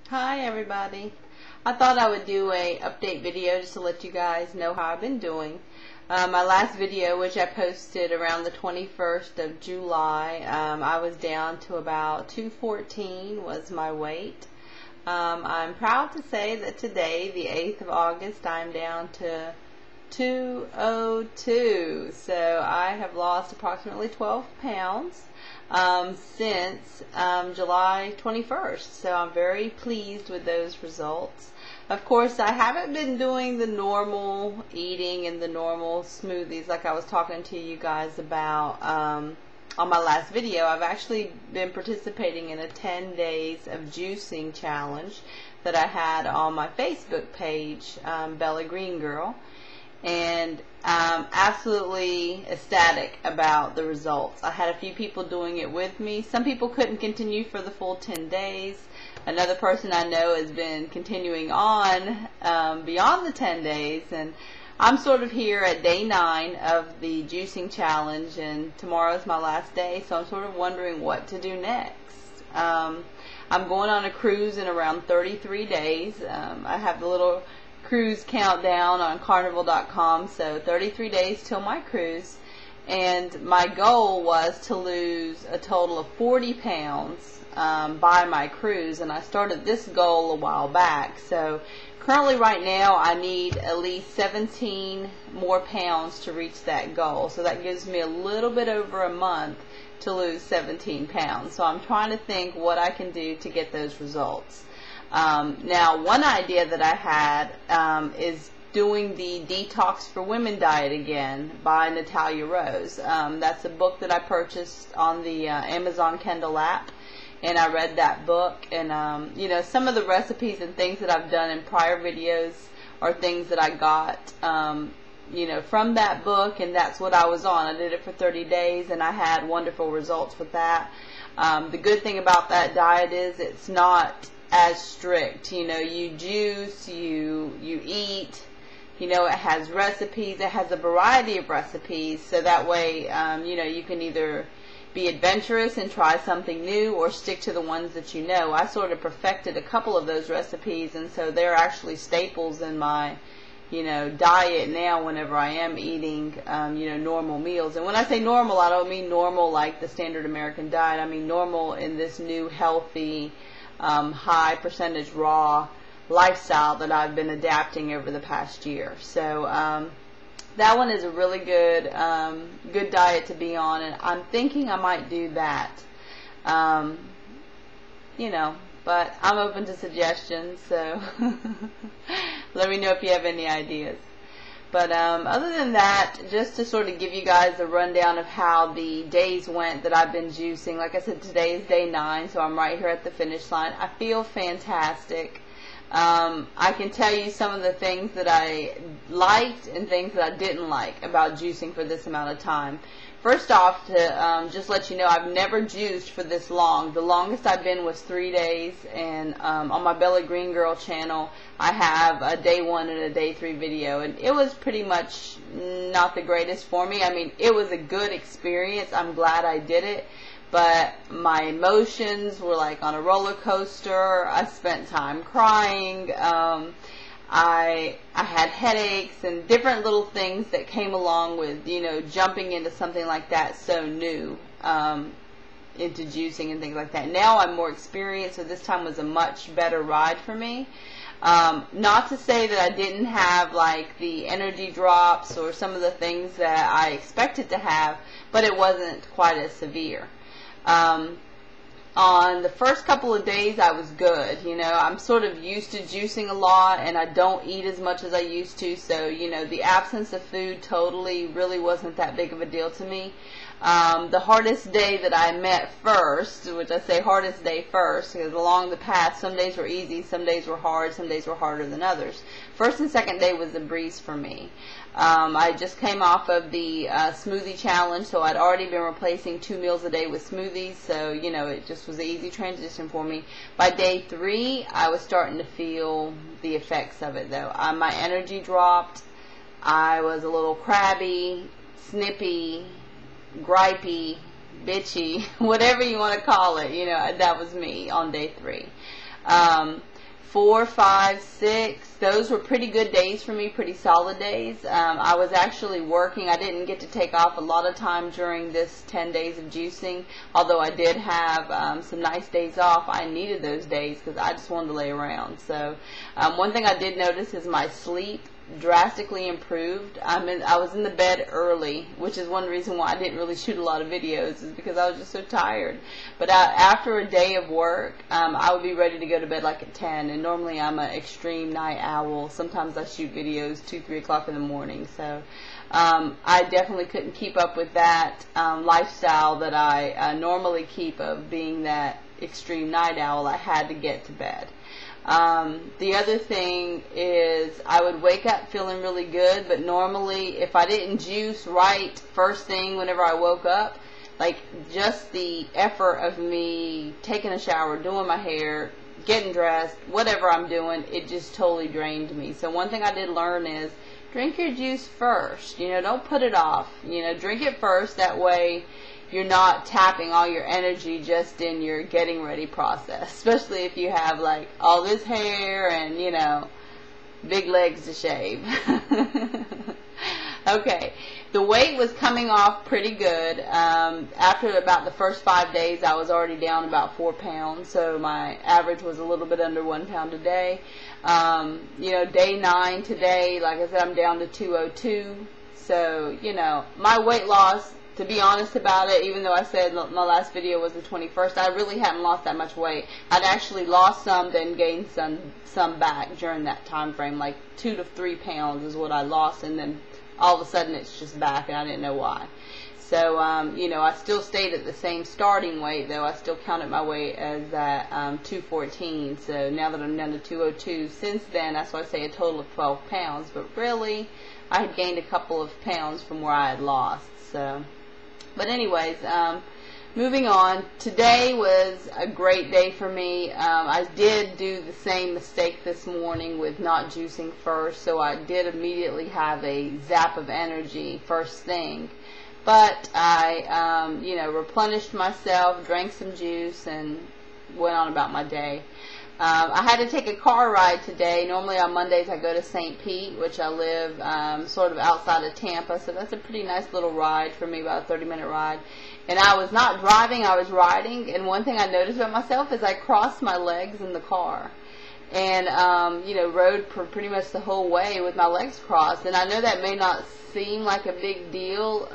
Hi everybody. I thought I would do a update video just to let you guys know how I've been doing. My last video, which I posted around the 21st of July, I was down to about 214 was my weight. I'm proud to say that today, the 8th of August, I'm down to 202. So I have lost approximately 12 pounds since July 21st. So I'm very pleased with those results. Of course, I haven't been doing the normal eating and the normal smoothies like I was talking to you guys about on my last video. I've actually been participating in a 10 days of juicing challenge that I had on my Facebook page, Bella Green Girl. And absolutely ecstatic about the results. I had a few people doing it with me. Some people couldn't continue for the full 10 days. Another person I know has been continuing on beyond the 10 days, and I'm sort of here at day 9 of the juicing challenge, and tomorrow's my last day, so I'm sort of wondering what to do next. I'm going on a cruise in around 33 days. I have the little cruise countdown on carnival.com, so 33 days till my cruise, and my goal was to lose a total of 40 pounds by my cruise, and I started this goal a while back. So currently right now I need at least 17 more pounds to reach that goal, so that gives me a little bit over a month to lose 17 pounds. So I'm trying to think what I can do to get those results. Now, one idea that I had is doing the Detox for Women diet again by Natalia Rose. That's a book that I purchased on the Amazon Kindle app, and I read that book. And you know, some of the recipes and things that I've done in prior videos are things that I got you know, from that book, and that's what I was on. I did it for 30 days, and I had wonderful results with that. The good thing about that diet is it's not as strict. You know, you juice, you eat, you know, it has recipes, it has a variety of recipes, so that way you know, you can either be adventurous and try something new or stick to the ones that you know. I sort of perfected a couple of those recipes, and so they're actually staples in my, you know, diet now whenever I am eating you know, normal meals. And when I say normal, I don't mean normal like the standard American diet. I mean normal in this new healthy high percentage raw lifestyle that I've been adapting over the past year. So that one is a really good good diet to be on, and I'm thinking I might do that. You know, but I'm open to suggestions, so let me know if you have any ideas. But other than that, just to sort of give you guys a rundown of how the days went that I've been juicing. Like I said, today is day 9, so I'm right here at the finish line. I feel fantastic. I can tell you some of the things that I liked and things that I didn't like about juicing for this amount of time. First off, to just let you know, I've never juiced for this long. The longest I've been was 3 days, and on my Bella Green Girl channel, I have a day 1 and a day 3 video, and it was pretty much not the greatest for me. I mean, it was a good experience. I'm glad I did it, but my emotions were like on a roller coaster. I spent time crying. I had headaches and different little things that came along with, you know, jumping into something like that so new, into juicing and things like that. Now I'm more experienced, so this time was a much better ride for me. Not to say that I didn't have like the energy drops or some of the things that I expected to have, but it wasn't quite as severe. On the first couple of days I was good. You know, I'm sort of used to juicing a lot, and I don't eat as much as I used to, so, you know, the absence of food totally really wasn't that big of a deal to me. The hardest day that I met first, which I say hardest day first, because along the path some days were easy, some days were hard, some days were harder than others. First and second day was a breeze for me. I just came off of the smoothie challenge, so I'd already been replacing 2 meals a day with smoothies, so, you know, it just was an easy transition for me. By day 3, I was starting to feel the effects of it, though. My energy dropped. I was a little crabby, snippy, gripey, bitchy, whatever you want to call it. You know, that was me on day 3. 4, 5, 6, those were pretty good days for me, pretty solid days. I was actually working. I didn't get to take off a lot of time during this 10 days of juicing, although I did have some nice days off. I needed those days because I just wanted to lay around. So one thing I did notice is my sleep drastically improved. I was in the bed early, which is one reason why I didn't really shoot a lot of videos, is because I was just so tired. But after a day of work, I would be ready to go to bed like at 10, and normally I'm an extreme night owl. Sometimes I shoot videos 2, 3 o'clock in the morning, so I definitely couldn't keep up with that lifestyle that I normally keep of being that extreme night owl. I had to get to bed. The other thing is I would wake up feeling really good, but normally if I didn't juice right first thing whenever I woke up, like just the effort of me taking a shower, doing my hair, getting dressed, whatever I'm doing, it just totally drained me. So one thing I did learn is drink your juice first. Don't put it off. Drink it first. That way you're not tapping all your energy just in your getting ready process, especially if you have like all this hair and big legs to shave. Okay, the weight was coming off pretty good. After about the first 5 days, I was already down about 4 pounds, so my average was a little bit under 1 pound a day. Day 9 today, like I said, I'm down to 202. So my weight loss, to be honest about it, even though I said my last video was the 21st, I really hadn't lost that much weight. I'd actually lost some, then gained some back during that time frame. Like 2 to 3 pounds is what I lost, and then all of a sudden it's just back, and I didn't know why. So, I still stayed at the same starting weight, though. I still counted my weight as that 214. So now that I'm down to 202, since then, that's why I say a total of 12 pounds. But really, I had gained a couple of pounds from where I had lost. So. But anyways, moving on, today was a great day for me. I did do the same mistake this morning with not juicing first, so I did immediately have a zap of energy first thing. But I, replenished myself, drank some juice, and went on about my day. I had to take a car ride today. Normally on Mondays I go to St. Pete, which I live sort of outside of Tampa, so that's a pretty nice little ride for me, about a 30-minute ride. And I was not driving, I was riding, and one thing I noticed about myself is I crossed my legs in the car. And, rode for pretty much the whole way with my legs crossed. And I know that may not seem like a big deal,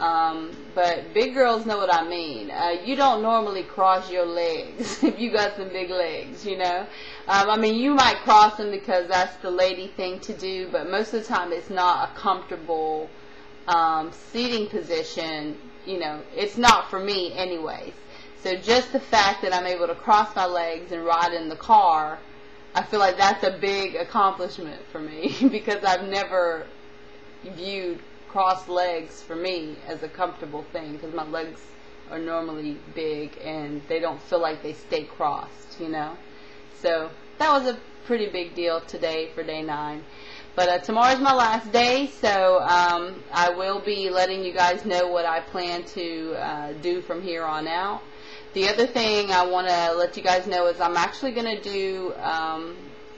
but big girls know what I mean. You don't normally cross your legs if you got some big legs, you might cross them because that's the lady thing to do, but most of the time it's not a comfortable seating position. It's not for me anyways. So just the fact that I'm able to cross my legs and ride in the car, I feel like that's a big accomplishment for me because I've never viewed crossed legs for me as a comfortable thing, because my legs are normally big and they don't feel like they stay crossed, So that was a pretty big deal today for day 9. But tomorrow's my last day, so I will be letting you guys know what I plan to do from here on out. The other thing I want to let you guys know is I'm actually going to do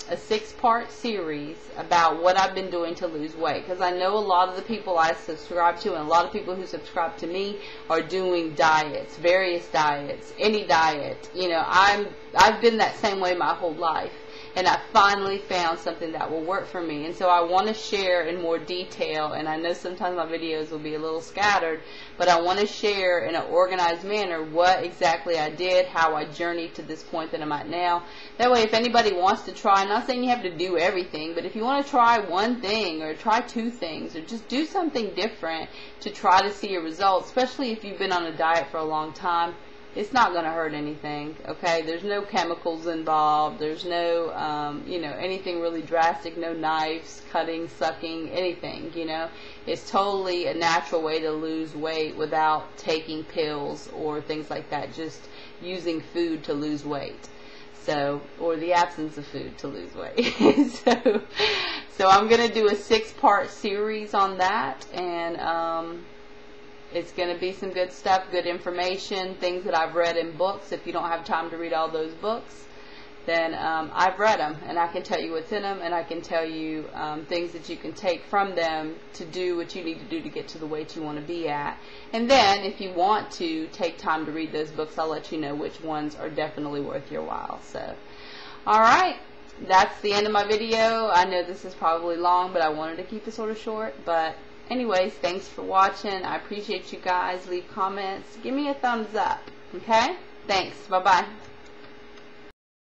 a 6-part series about what I've been doing to lose weight, because I know a lot of the people I subscribe to and a lot of people who subscribe to me are doing diets, various diets, any diet. I've been that same way my whole life, and I finally found something that will work for me. And so I want to share in more detail, and I know sometimes my videos will be a little scattered, but I want to share in an organized manner what exactly I did, how I journeyed to this point that I'm at now. That way if anybody wants to try, I'm not saying you have to do everything, but if you want to try one thing or try 2 things or just do something different to try to see a result, especially if you've been on a diet for a long time, it's not going to hurt anything, okay? There's no chemicals involved. There's no, anything really drastic, no knives, cutting, sucking, anything, It's totally a natural way to lose weight without taking pills or things like that, just using food to lose weight. So, or the absence of food to lose weight. so I'm going to do a 6-part series on that, and it's going to be some good stuff, good information, things that I've read in books if you don't have time to read all those books. then I've read them, and I can tell you what's in them, and I can tell you things that you can take from them to do what you need to do to get to the weight you want to be at. And then if you want to take time to read those books, I'll let you know which ones are definitely worth your while. So, alright, that's the end of my video. I know this is probably long, but I wanted to keep it sort of short. But anyways, thanks for watching. I appreciate you guys. Leave comments. Give me a thumbs up. Okay? Thanks. Bye-bye.